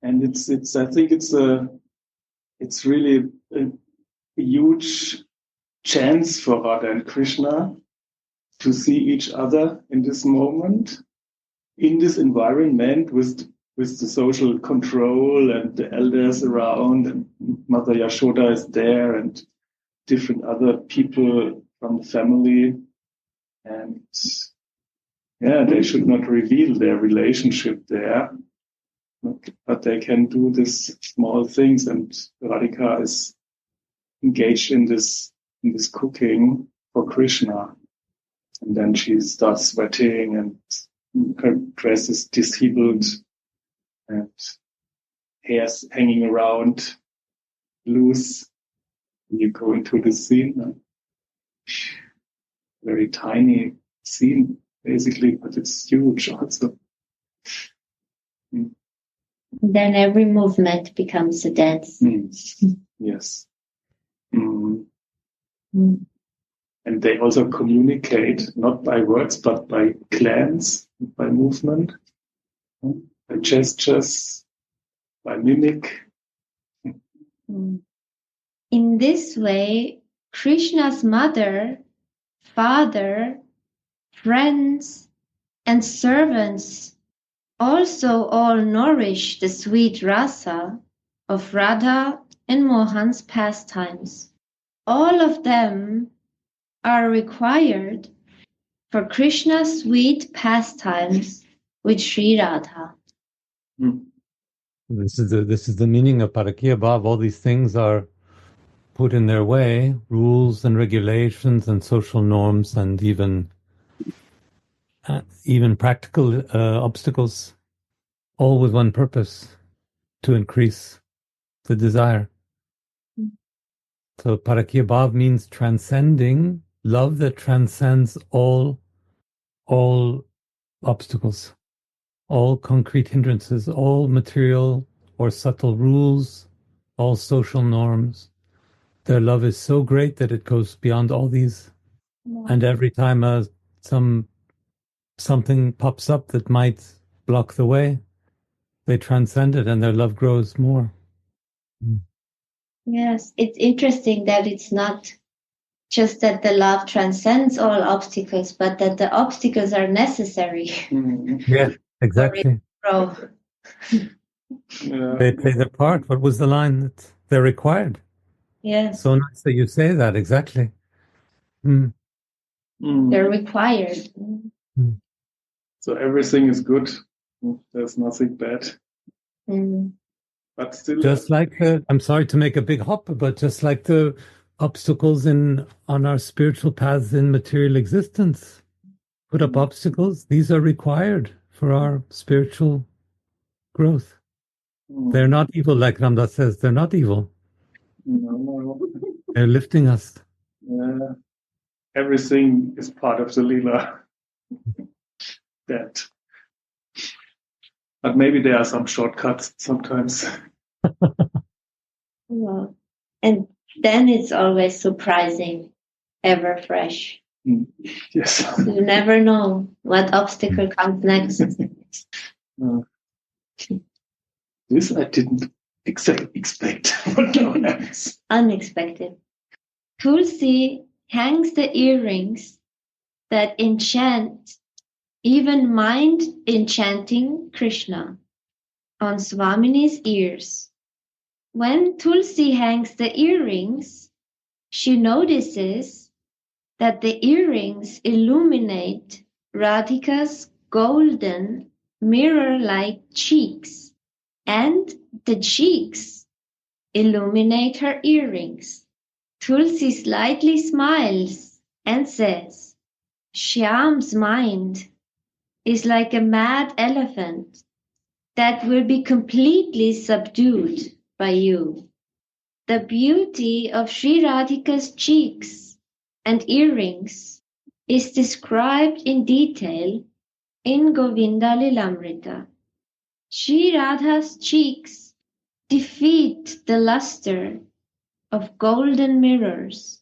And I think it's really a huge chance for Radha and Krishna to see each other in this moment, in this environment with the social control and the elders around, and Mother Yashoda is there and different other people from the family. And they should not reveal their relationship there, but they can do these small things. And Radhika is engaged in this cooking, for Krishna. And then she starts sweating and her dress is disheveled and hair's hanging around loose. You go into the scene, very tiny scene basically, but it's huge also. Then every movement becomes a dance. Yes. And they also communicate not by words but by glance, by movement, by gestures, by mimic. In this way, Krishna's mother, father, friends, and servants also all nourish the sweet rasa of Radha and Mohan's pastimes. All of them are required for Krishna's sweet pastimes with Sri Radha. This is the meaning of Parakya Bhav. All these things are put in their way, rules and regulations and social norms and even practical obstacles, all with one purpose, to increase the desire. So Parakya Bhav means transcending, love that transcends all obstacles, all concrete hindrances, all material or subtle rules, all social norms. Their love is so great that it goes beyond all these. And every time something pops up that might block the way, they transcend it and their love grows more. Yes, it's interesting that it's not just that the love transcends all obstacles, but that the obstacles are necessary. Yeah, exactly. For They play their part. What was the line that they're required? Yes. So nice that you say that, exactly. They're required. So everything is good. There's nothing bad. But still, just like I'm sorry to make a big hop, but just like the obstacles on our spiritual paths in material existence, put up obstacles. These are required for our spiritual growth. They're not evil, like Ramdas says. They're not evil. No. They're lifting us. Yeah. Everything is part of the lila. That. But maybe there are some shortcuts sometimes. Well, and then it's always surprising, ever fresh. Yes. You never know what obstacle comes next. This I didn't expect. Unexpected. Tulsi hangs the earrings that enchant, even mind enchanting Krishna, on Swamini's ears. When Tulsi hangs the earrings, she notices that the earrings illuminate Radhika's golden mirror-like cheeks, and the cheeks illuminate her earrings. Tulsi slightly smiles and says, Shyam's mind is like a mad elephant that will be completely subdued by you. The beauty of Sri Radhika's cheeks and earrings is described in detail in Govinda Lilamrita. Sri Radha's cheeks defeat the luster of golden mirrors,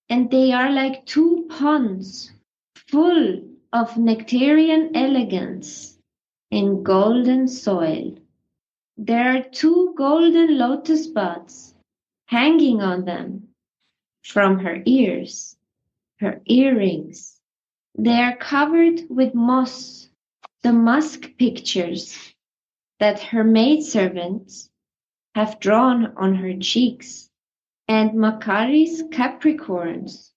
and they are like two ponds full of nectarian elegance in golden soil. There are two golden lotus buds hanging on them from her ears, her earrings. They are covered with moss, the musk pictures that her maidservants have drawn on her cheeks, and Makari's capricorns,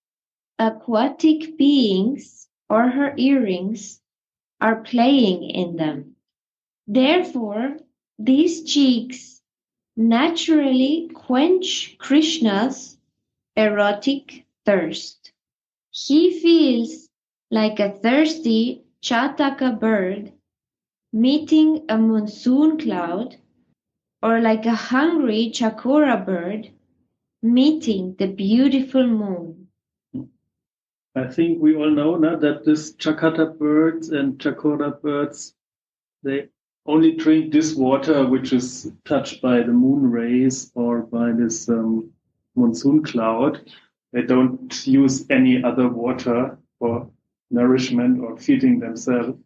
aquatic beings, or her earrings, are playing in them. Therefore, these cheeks naturally quench Krishna's erotic thirst. He feels like a thirsty Chataka bird meeting a monsoon cloud, or like a hungry Chakora bird meeting the beautiful moon. I think we all know now that this Chakata birds and Chakora birds, they only drink this water which is touched by the moon rays or by this monsoon cloud. They don't use any other water for nourishment or feeding themselves.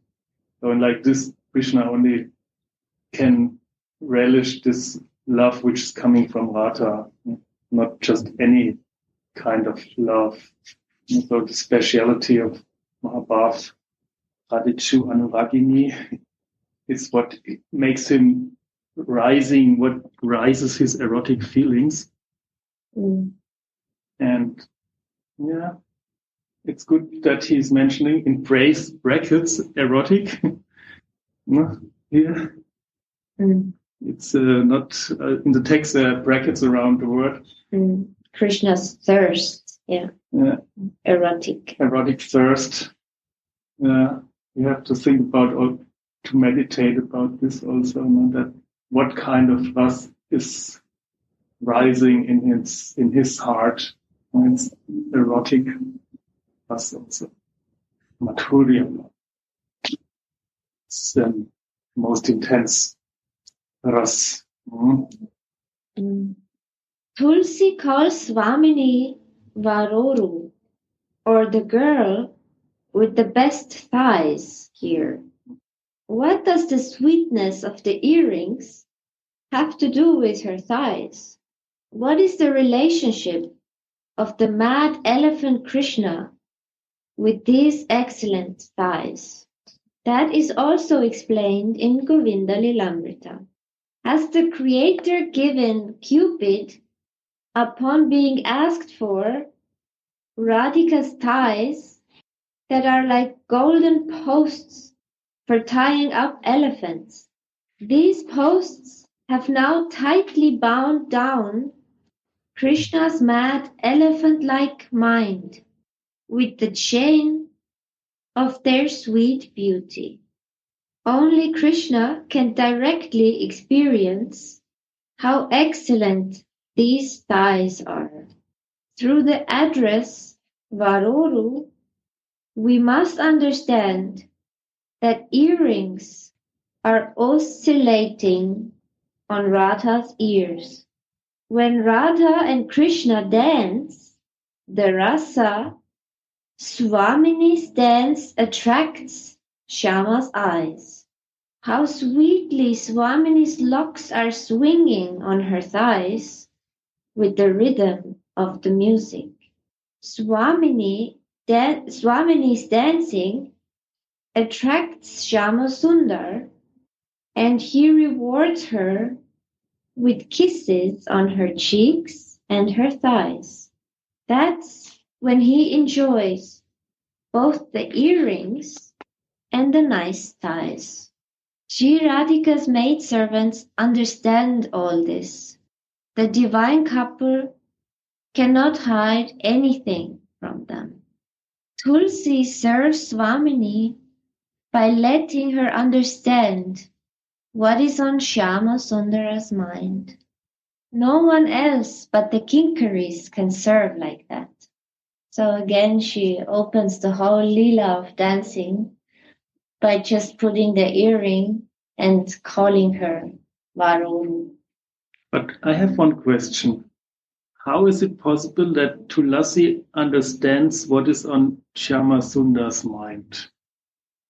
So like this, Krishna only can relish this love which is coming from Radha, not just any kind of love. So the speciality of Mahabhav, Radhichu Anuragini, is what makes him rising, what rises his erotic feelings. And yeah, it's good that he's mentioning in brace brackets erotic. Here. It's not in the text brackets around the word. Krishna's thirst, yeah. Erotic thirst. You have to think about or to meditate about this also. That what kind of lust is rising in his heart. It's erotic lust also. Madhurya. It's the most intense ras. Tulsi calls Swamini Varoru, or the girl with the best thighs here. What does the sweetness of the earrings have to do with her thighs? What is the relationship of the mad elephant Krishna with these excellent thighs? That is also explained in Govinda Lilamrita. Has the Creator given Cupid, upon being asked for, Radhika's thighs that are like golden posts for tying up elephants? These posts have now tightly bound down Krishna's mad elephant-like mind with the chain of their sweet beauty. Only Krishna can directly experience how excellent these thighs are. Through the address Varoru, we must understand that earrings are oscillating on Radha's ears. When Radha and Krishna dance, the rasa Swamini's dance attracts Shyama's eyes. How sweetly Swamini's locks are swinging on her thighs with the rhythm of the music. Swamini's dancing attracts Shyama Sundar, and he rewards her with kisses on her cheeks and her thighs. That's when he enjoys both the earrings and the nice thighs. Sri Radhika's maidservants understand all this. The divine couple cannot hide anything from them. Tulsi serves Swamini by letting her understand what is on Shyama Sundara's mind. No one else but the Kinkaris can serve like that. So again, she opens the whole Leela of dancing by just putting the earring and calling her Varun. But I have one question. How is it possible that Tulasi understands what is on Shyama Sundar's mind?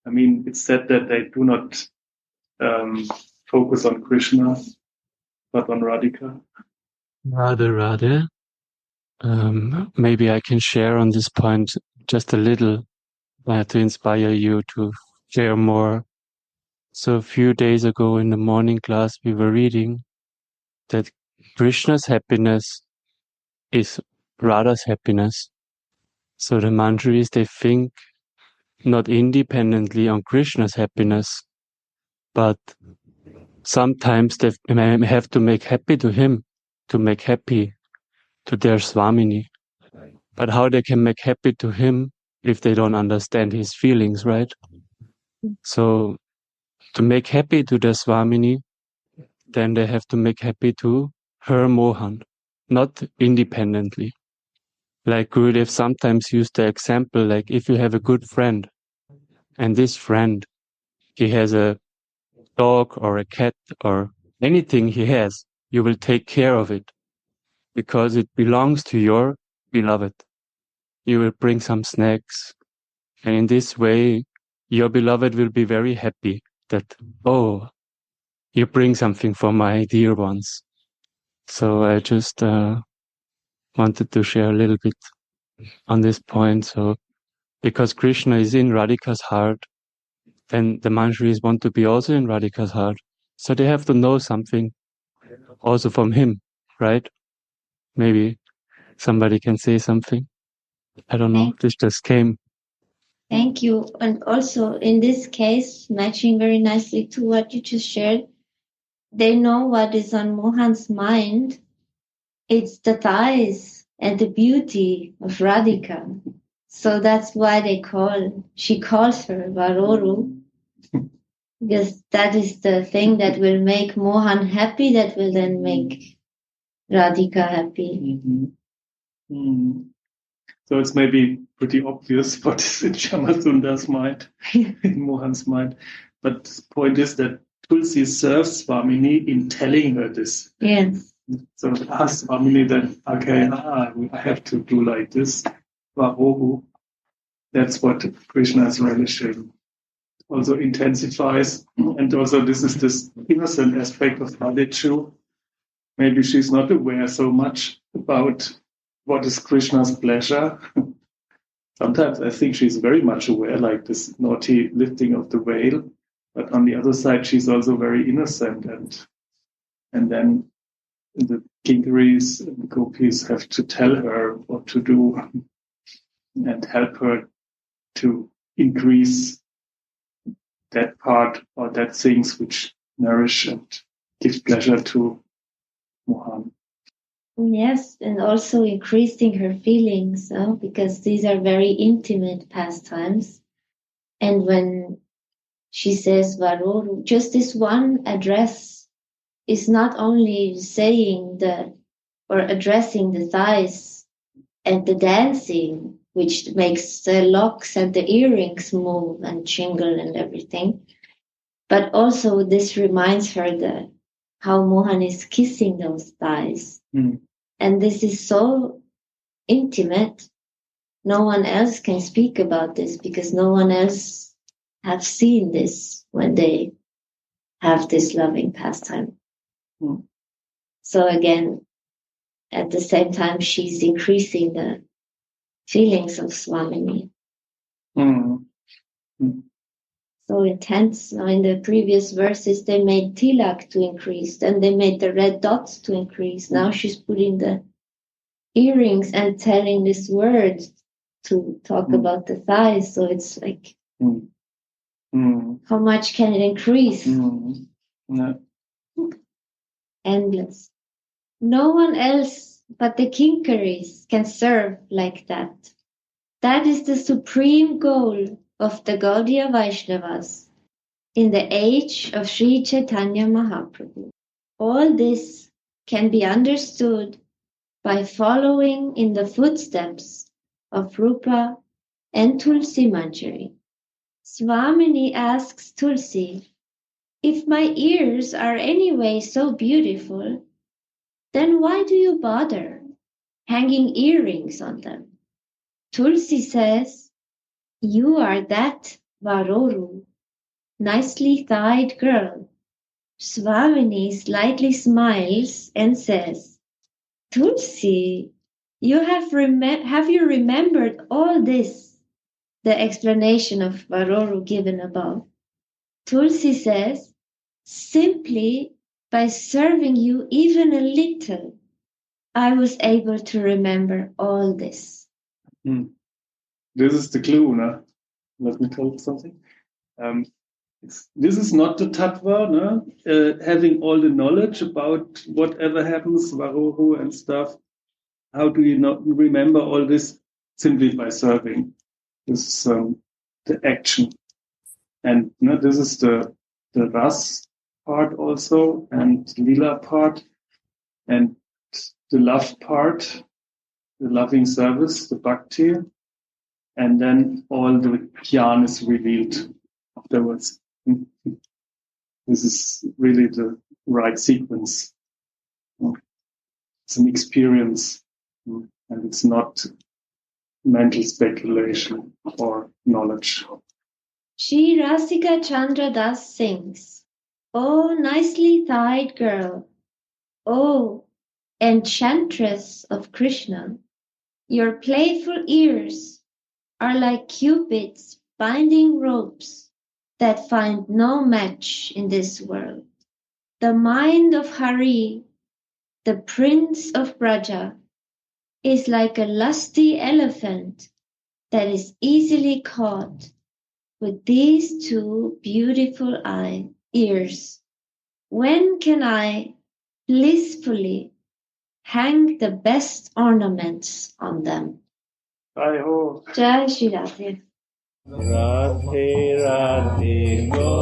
I mean, it's said that they do not focus on Krishna, but on Radhika. Rather. Maybe I can share on this point just a little to inspire you to share more. So a few days ago in the morning class, we were reading that Krishna's happiness is Radha's happiness. So the Manjaris, they think not independently on Krishna's happiness, but sometimes they have to make happy to him, to make happy to their Swamini. but how they can make happy to him if they don't understand his feelings, right? So to make happy to the Swamini, then they have to make happy to her Mohan, not independently. Like Gurudev sometimes used the example, like if you have a good friend, and this friend, he has a dog or a cat or anything he has, you will take care of it because it belongs to your beloved. You will bring some snacks, and in this way, your beloved will be very happy that, oh, you bring something for my dear ones. So I just wanted to share a little bit on this point. So because Krishna is in Radhika's heart, then the Manjuris want to be also in Radhika's heart. So they have to know something also from him, right? Maybe somebody can say something. I don't know. This just came. Thank you. And also in this case, matching very nicely to what you just shared, they know what is on Mohan's mind. It's the thighs and the beauty of Radhika. So that's why she calls her Varoru, because that is the thing that will make Mohan happy, that will then make Radhika happy. So it's maybe pretty obvious what is in Shamasundar's mind, in Mohan's mind. But the point is that Tulsi serves Swamini in telling her this. Yes. So asks Swamini that, okay, I have to do like this. Varohu. That's what Krishna is relishing. Also intensifies. And also this is this innocent aspect of Radhichu. Maybe she's not aware so much about what is Krishna's pleasure. Sometimes I think she's very much aware, like this naughty lifting of the veil. But on the other side, she's also very innocent. And then the kinkaris and the gopis have to tell her what to do and help her to increase that part or that things which nourish and give pleasure to Mohan. Yes, and also increasing her feelings, because these are very intimate pastimes. And when she says Varoru, just this one address is not only saying or addressing the thighs and the dancing, which makes the locks and the earrings move and jingle and everything, but also this reminds her how Mohan is kissing those thighs. And this is so intimate. No one else can speak about this because no one else have seen this when they have this loving pastime. So again, at the same time, she's increasing the feelings of Swamini. So intense. In the previous verses, they made tilak to increase, then they made the red dots to increase. Now she's putting the earrings and telling this word to talk about the thighs. So it's like, how much can it increase? Endless. No one else but the kinkaris can serve like that. That is the supreme goal of the Gaudiya Vaishnavas in the age of Sri Chaitanya Mahaprabhu. All this can be understood by following in the footsteps of Rupa and Tulsi Manjari. Swamini asks Tulsi, if my ears are anyway so beautiful, then why do you bother hanging earrings on them? Tulsi says, you are that Varoru, nicely thighed girl. Swamini slightly smiles and says, Tulsi, have you remembered all this? The explanation of Varoru given above. Tulsi says, simply by serving you even a little, I was able to remember all this. This is the clue, no? Let me tell you something. This is not the tattva, no? Having all the knowledge about whatever happens, Varoru and stuff. How do you not remember all this? simply by serving. This is the action. And this is the ras part also, and lila part, and the love part, the loving service, the bhakti, and then all the jnana is revealed afterwards. This is really the right sequence. It's an experience, and it's not mental speculation or knowledge. Shri Rasika Chandra Das sings, "Oh, nicely thighed girl, oh, enchantress of Krishna, your playful ears are like Cupid's binding ropes that find no match in this world. The mind of Hari, the prince of Braja, is like a lusty elephant that is easily caught with these two beautiful ears. When can I blissfully hang the best ornaments on them?" Jai Ho. Jai Shri Radhe. Radhe Radhe Go